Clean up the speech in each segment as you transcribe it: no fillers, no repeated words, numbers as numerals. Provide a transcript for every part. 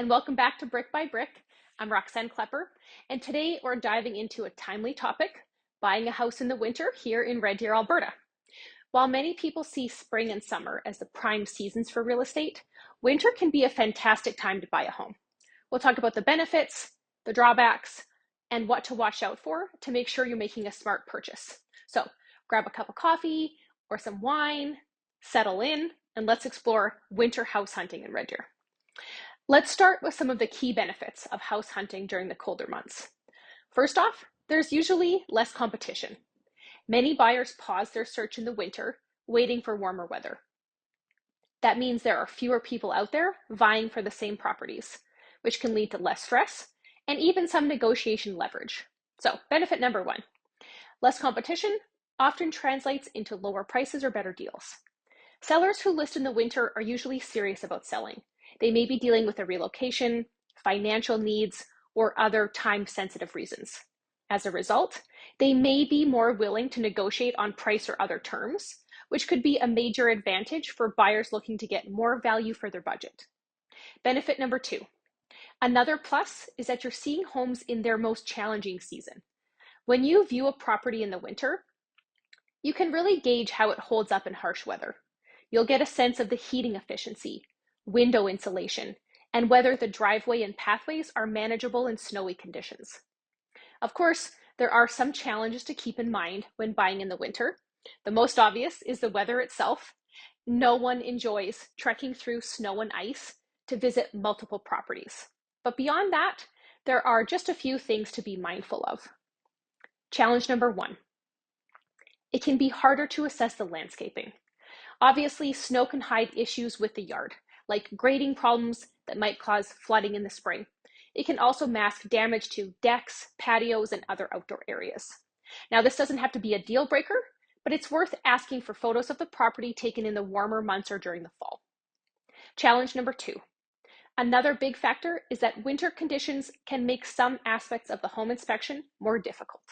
and welcome back to Brick by Brick. I'm Roxann Klepper, and today we're diving into a timely topic, buying a house in the winter here in Red Deer, Alberta. While many people see spring and summer as the prime seasons for real estate, winter can be a fantastic time to buy a home. We'll talk about the benefits, the drawbacks, and what to watch out for to make sure you're making a smart purchase. So grab a cup of coffee or some wine, settle in, and let's explore winter house hunting in Red Deer. Let's start with some of the key benefits of house hunting during the colder months. First off, there's usually less competition. Many buyers pause their search in the winter, waiting for warmer weather. That means there are fewer people out there vying for the same properties, which can lead to less stress and even some negotiation leverage. So, benefit number one, less competition often translates into lower prices or better deals. Sellers who list in the winter are usually serious about selling. They may be dealing with a relocation, financial needs, or other time-sensitive reasons. As a result, they may be more willing to negotiate on price or other terms, which could be a major advantage for buyers looking to get more value for their budget. Benefit number two. Another plus is that you're seeing homes in their most challenging season. When you view a property in the winter, you can really gauge how it holds up in harsh weather. You'll get a sense of the heating efficiency, window insulation, and whether the driveway and pathways are manageable in snowy conditions. Of course, there are some challenges to keep in mind when buying in the winter. The most obvious is the weather itself. No one enjoys trekking through snow and ice to visit multiple properties. But beyond that, there are just a few things to be mindful of. Challenge number one. It can be harder to assess the landscaping. Obviously, snow can hide issues with the yard, like grading problems that might cause flooding in the spring. It can also mask damage to decks, patios, and other outdoor areas. Now, this doesn't have to be a deal breaker, but it's worth asking for photos of the property taken in the warmer months or during the fall. Challenge number two. Another big factor is that winter conditions can make some aspects of the home inspection more difficult.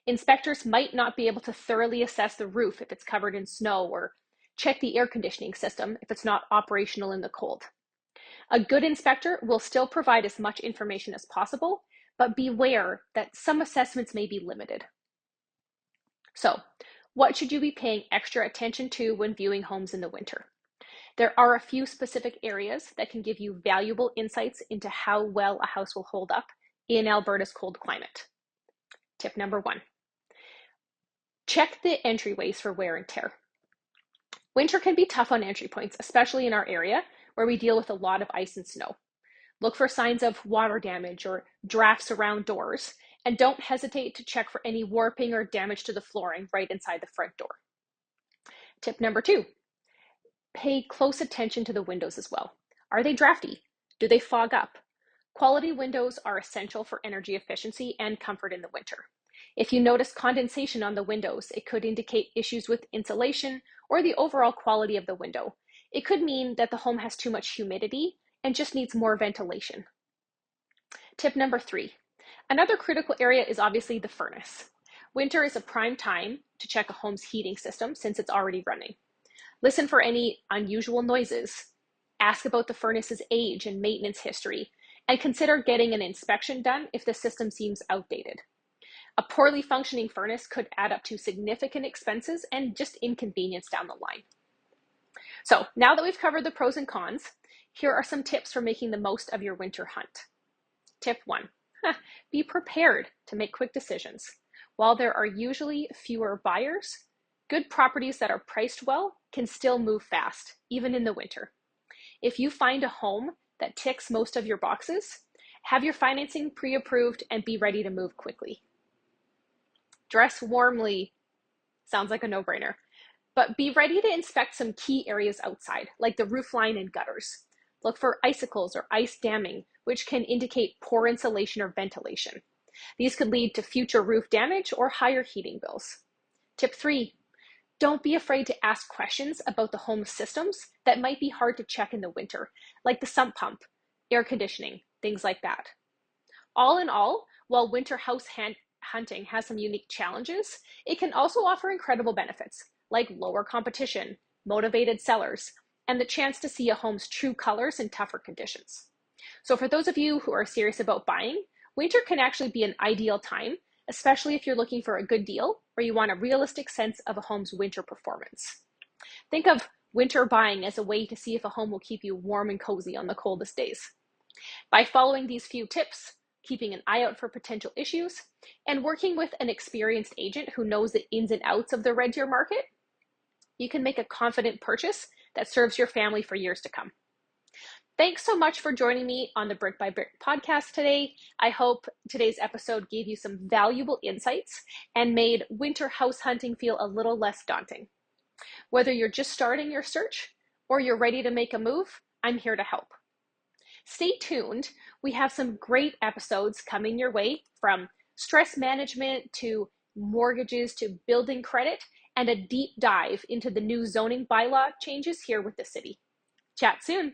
Inspectors might not be able to thoroughly assess the roof if it's covered in snow or check the air conditioning system if it's not operational in the cold. A good inspector will still provide as much information as possible, but beware that some assessments may be limited. So, what should you be paying extra attention to when viewing homes in the winter? There are a few specific areas that can give you valuable insights into how well a house will hold up in Alberta's cold climate. Tip number one, check the entryways for wear and tear. Winter can be tough on entry points, especially in our area where we deal with a lot of ice and snow. Look for signs of water damage or drafts around doors, and don't hesitate to check for any warping or damage to the flooring right inside the front door. Tip number two, pay close attention to the windows as well. Are they drafty? Do they fog up? Quality windows are essential for energy efficiency and comfort in the winter. If you notice condensation on the windows, it could indicate issues with insulation or the overall quality of the window. It could mean that the home has too much humidity and just needs more ventilation. Tip number three, another critical area is obviously the furnace. Winter is a prime time to check a home's heating system since it's already running. Listen for any unusual noises, ask about the furnace's age and maintenance history, and consider getting an inspection done if the system seems outdated. A poorly functioning furnace could add up to significant expenses and just inconvenience down the line. So now that we've covered the pros and cons, here are some tips for making the most of your winter hunt. Tip one, be prepared to make quick decisions. While there are usually fewer buyers, good properties that are priced well can still move fast, even in the winter. If you find a home that ticks most of your boxes, have your financing pre-approved and be ready to move quickly. Dress warmly, sounds like a no-brainer, but be ready to inspect some key areas outside, like the roof line and gutters. Look for icicles or ice damming, which can indicate poor insulation or ventilation. These could lead to future roof damage or higher heating bills. Tip three, don't be afraid to ask questions about the home systems that might be hard to check in the winter, like the sump pump, air conditioning, things like that. All in all, while winter house hunting has some unique challenges, it can also offer incredible benefits, like lower competition, motivated sellers, and the chance to see a home's true colors in tougher conditions. So for those of you who are serious about buying, winter can actually be an ideal time, especially if you're looking for a good deal or you want a realistic sense of a home's winter performance. Think of winter buying as a way to see if a home will keep you warm and cozy on the coldest days. By following these few tips, keeping an eye out for potential issues, and working with an experienced agent who knows the ins and outs of the Red Deer market, you can make a confident purchase that serves your family for years to come. Thanks so much for joining me on the Brick by Brick podcast today. I hope today's episode gave you some valuable insights and made winter house hunting feel a little less daunting. Whether you're just starting your search or you're ready to make a move, I'm here to help. Stay tuned. We have some great episodes coming your way, from stress management to mortgages to building credit, and a deep dive into the new zoning bylaw changes here with the city. Chat soon.